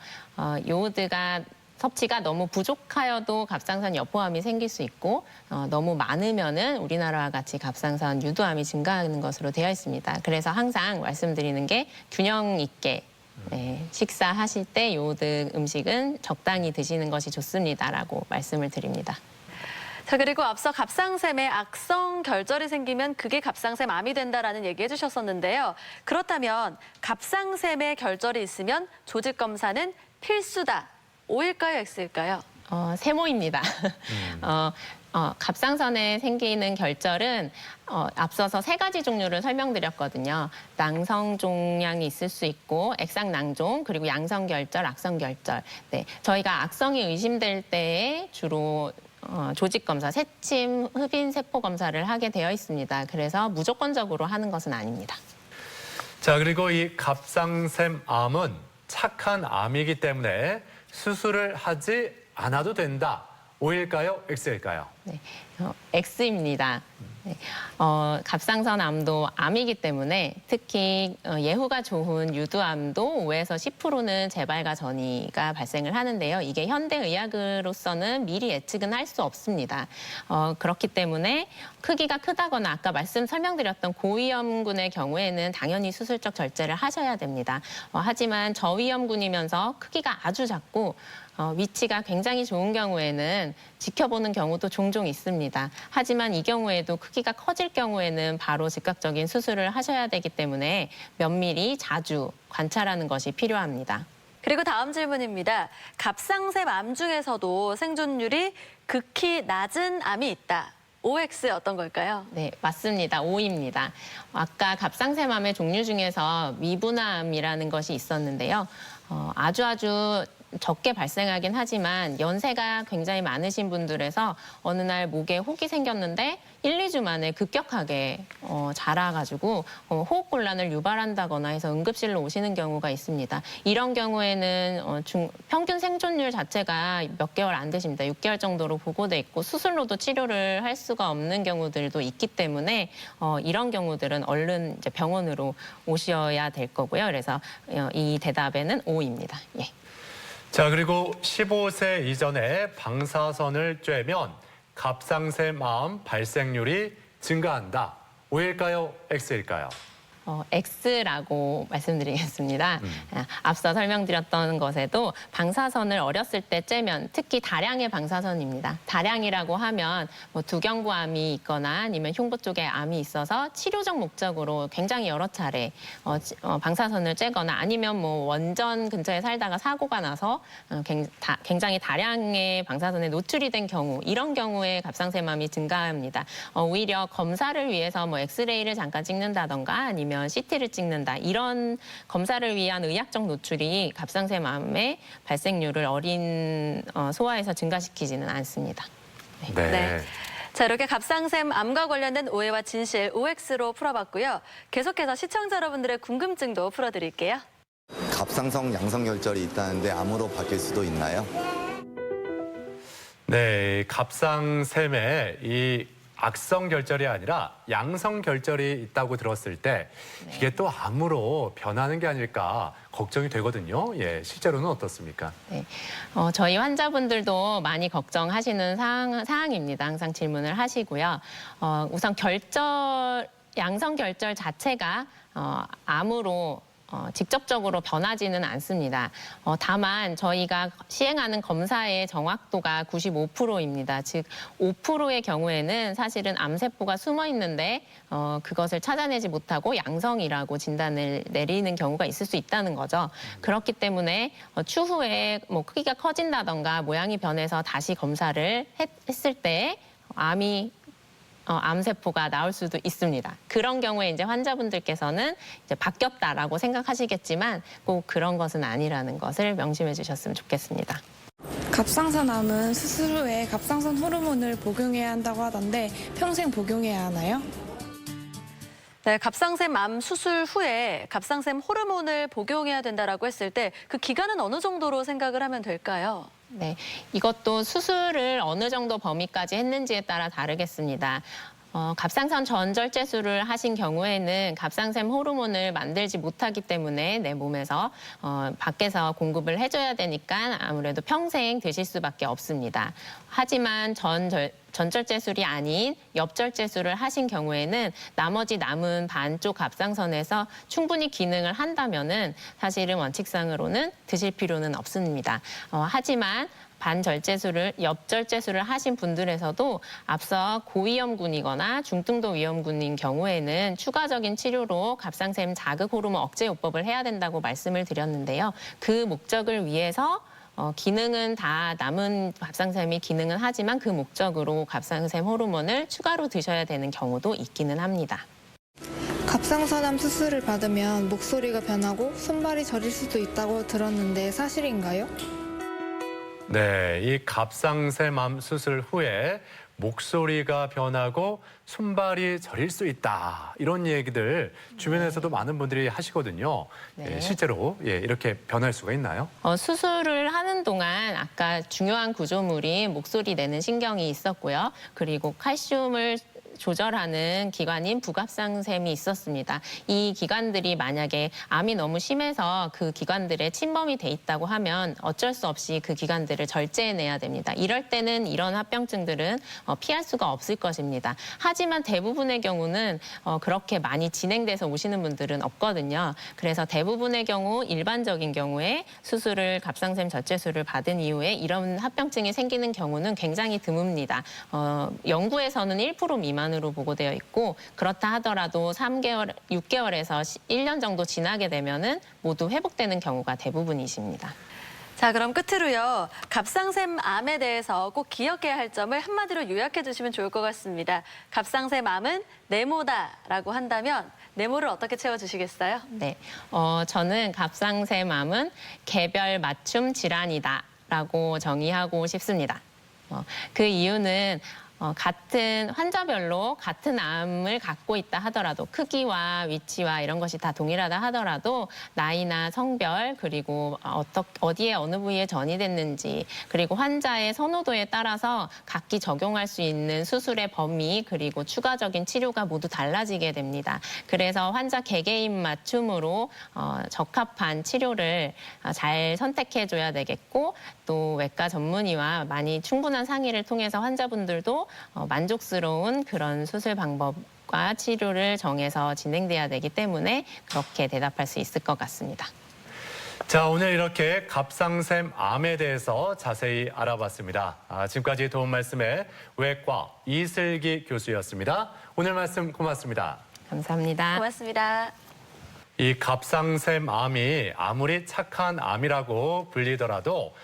요오드가 섭취가 너무 부족하여도 갑상선 여포암이 생길 수 있고 너무 많으면은 우리나라와 같이 갑상선 유두암이 증가하는 것으로 되어 있습니다. 그래서 항상 말씀드리는 게 균형 있게 식사하실 때 요오드 음식은 적당히 드시는 것이 좋습니다라고 말씀을 드립니다. 자, 그리고 앞서 갑상샘에 악성 결절이 생기면 그게 갑상샘 암이 된다라는 얘기 해주셨었는데요. 그렇다면 갑상샘에 결절이 있으면 조직 검사는 필수다. O일까요? X일까요? 세모입니다. 갑상선에 생기는 결절은 앞서서 3가지 종류를 설명드렸거든요. 낭성 종양이 있을 수 있고 액상낭종, 그리고 양성 결절, 악성 결절. 네, 저희가 악성이 의심될 때에 주로 조직 검사, 세침, 흡인 세포 검사를 하게 되어 있습니다. 그래서 무조건적으로 하는 것은 아닙니다. 자, 그리고 이 갑상샘 암은 착한 암이기 때문에 수술을 하지 않아도 된다. O일까요? X일까요? 네, X입니다. 네, 갑상선 암도 암이기 때문에 특히 예후가 좋은 유두암도 5에서 10%는 재발과 전이가 발생을 하는데요. 이게 현대의학으로서는 미리 예측은 할 수 없습니다. 그렇기 때문에 크기가 크다거나 아까 설명드렸던 고위험군의 경우에는 당연히 수술적 절제를 하셔야 됩니다. 하지만 저위험군이면서 크기가 아주 작고 위치가 굉장히 좋은 경우에는 지켜보는 경우도 종종 있습니다. 하지만 이 경우에도 크기가 커질 경우에는 바로 즉각적인 수술을 하셔야 되기 때문에 면밀히 자주 관찰하는 것이 필요합니다. 그리고 다음 질문입니다. 갑상샘 암 중에서도 생존율이 극히 낮은 암이 있다. OX 어떤 걸까요? 네, 맞습니다. O입니다. 아까 갑상샘암의 종류 중에서 미분암이라는 것이 있었는데요. 아주 적게 발생하긴 하지만 연세가 굉장히 많으신 분들에서 어느 날 목에 혹이 생겼는데 1, 2주 만에 급격하게 자라가지고 호흡곤란을 유발한다거나 해서 응급실로 오시는 경우가 있습니다. 이런 경우에는 평균 생존율 자체가 몇 개월 안 되십니다. 6개월 정도로 보고돼 있고 수술로도 치료를 할 수가 없는 경우들도 있기 때문에 이런 경우들은 얼른 이제 병원으로 오셔야 될 거고요. 그래서 이 대답에는 O입니다. 예. 자, 그리고 15세 이전에 방사선을 쬐면 갑상샘암 발생률이 증가한다. O일까요? X일까요? X라고 말씀드리겠습니다. 앞서 설명드렸던 것에도 방사선을 어렸을 때 째면 특히 다량의 방사선입니다. 다량이라고 하면 뭐 두경부암이 있거나 아니면 흉부 쪽에 암이 있어서 치료적 목적으로 굉장히 여러 차례 방사선을 째거나 아니면 뭐 원전 근처에 살다가 사고가 나서 굉장히 다량의 방사선에 노출이 된 경우, 이런 경우에 갑상샘암이 증가합니다. 오히려 검사를 위해서 뭐 엑스레이를 잠깐 찍는다던가 아니면 CT를 찍는다, 이런 검사를 위한 의학적 노출이 갑상샘암의 발생률을 어린 소아에서 증가시키지는 않습니다. 네. 자, 이렇게 갑상샘 암과 관련된 오해와 진실 OX로 풀어봤고요. 계속해서 시청자 여러분들의 궁금증도 풀어드릴게요. 갑상선 양성결절이 있다는데 암으로 바뀔 수도 있나요? 네, 갑상샘에 이 악성 결절이 아니라 양성 결절이 있다고 들었을 때 이게 또 암으로 변하는 게 아닐까 걱정이 되거든요. 예, 실제로는 어떻습니까? 네, 저희 환자분들도 많이 걱정하시는 사항입니다. 항상 질문을 하시고요. 우선 양성 결절 자체가 암으로 직접적으로 변하지는 않습니다. 다만 저희가 시행하는 검사의 정확도가 95%입니다. 즉 5%의 경우에는 사실은 암세포가 숨어 있는데 그것을 찾아내지 못하고 양성이라고 진단을 내리는 경우가 있을 수 있다는 거죠. 그렇기 때문에 추후에 뭐 크기가 커진다던가 모양이 변해서 다시 검사를 했을 때 암세포가 나올 수도 있습니다. 그런 경우에 이제 환자분들께서는 이제 바뀌었다라고 생각하시겠지만 꼭 그런 것은 아니라는 것을 명심해 주셨으면 좋겠습니다. 갑상선암은 수술 후에 갑상선 호르몬을 복용해야 한다고 하던데 평생 복용해야 하나요? 네, 갑상샘 암 수술 후에 갑상샘 호르몬을 복용해야 된다라고 했을 때 그 기간은 어느 정도로 생각을 하면 될까요? 네, 이것도 수술을 어느 정도 범위까지 했는지에 따라 다르겠습니다. 갑상선 전절제술을 하신 경우에는 갑상샘 호르몬을 만들지 못하기 때문에 내 몸에서 밖에서 공급을 해줘야 되니까 아무래도 평생 드실 수밖에 없습니다. 하지만 전절제술이 아닌 옆절제술을 하신 경우에는 나머지 남은 반쪽 갑상선에서 충분히 기능을 한다면은 사실은 원칙상으로는 드실 필요는 없습니다. 하지만 옆절제술을 하신 분들에서도 앞서 고위험군이거나 중등도 위험군인 경우에는 추가적인 치료로 갑상샘 자극 호르몬 억제요법을 해야 된다고 말씀을 드렸는데요. 그 목적을 위해서 기능은 다 남은 갑상샘이 기능은 하지만 그 목적으로 갑상샘 호르몬을 추가로 드셔야 되는 경우도 있기는 합니다. 갑상선암 수술을 받으면 목소리가 변하고 손발이 저릴 수도 있다고 들었는데 사실인가요? 네, 이 갑상샘암 수술 후에 목소리가 변하고 손발이 저릴 수 있다, 이런 얘기들 주변에서도 많은 분들이 하시거든요. 네. 예, 실제로 이렇게 변할 수가 있나요? 수술을 하는 동안 아까 중요한 구조물인 목소리 내는 신경이 있었고요. 그리고 칼슘을 조절하는 기관인 부갑상샘이 있었습니다. 이 기관들이 만약에 암이 너무 심해서 그 기관들에 침범이 돼 있다고 하면 어쩔 수 없이 그 기관들을 절제해내야 됩니다. 이럴 때는 이런 합병증들은 피할 수가 없을 것입니다. 하지만 대부분의 경우는 그렇게 많이 진행돼서 오시는 분들은 없거든요. 그래서 대부분의 경우 일반적인 경우에 갑상샘 절제술을 받은 이후에 이런 합병증이 생기는 경우는 굉장히 드뭅니다. 연구에서는 1% 미만으로 보고되어 있고, 그렇다 하더라도 6개월에서 1년 정도 지나게 되면은 모두 회복되는 경우가 대부분이십니다. 자, 그럼 끝으로요. 갑상샘 암에 대해서 꼭 기억해야 할 점을 한마디로 요약해 주시면 좋을 것 같습니다. 갑상샘 암은 네모다라고 한다면 네모를 어떻게 채워주시겠어요? 네, 저는 갑상샘 암은 개별 맞춤 질환이다라고 정의하고 싶습니다. 그 이유는 같은 환자별로 같은 암을 갖고 있다 하더라도 크기와 위치와 이런 것이 다 동일하다 하더라도 나이나 성별, 그리고 어디에 어느 부위에 전이 됐는지, 그리고 환자의 선호도에 따라서 각기 적용할 수 있는 수술의 범위, 그리고 추가적인 치료가 모두 달라지게 됩니다. 그래서 환자 개개인 맞춤으로 적합한 치료를 잘 선택해 줘야 되겠고, 또 외과 전문의와 많이 충분한 상의를 통해서 환자분들도 하고 만족스러운 그런 수술 방법과 치료를 정해서 진행돼야 되기 때문에 그렇게 대답할 수 있을 것 같습니다. 자, 오늘 이렇게 갑상샘 암에 대해서 자세히 알아봤습니다. 지금까지 도움 말씀에 외과 이슬기 교수였습니다. 오늘 말씀 고맙습니다. 감사합니다. 고맙습니다. 이 갑상샘 암이 아무리 착한 암이라고 불리더라도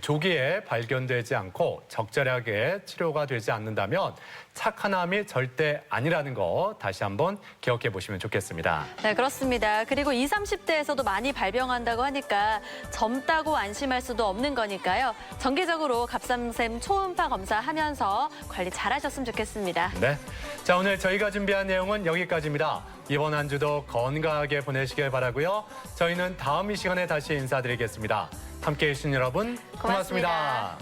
조기에 발견되지 않고 적절하게 치료가 되지 않는다면 착한 암이 절대 아니라는 거 다시 한번 기억해 보시면 좋겠습니다. 네, 그렇습니다. 그리고 20, 30대에서도 많이 발병한다고 하니까 젊다고 안심할 수도 없는 거니까요. 정기적으로 갑상샘 초음파 검사하면서 관리 잘하셨으면 좋겠습니다. 네, 자 오늘 저희가 준비한 내용은 여기까지입니다. 이번 한 주도 건강하게 보내시길 바라고요. 저희는 다음 이 시간에 다시 인사드리겠습니다. 함께해 주신 여러분 고맙습니다.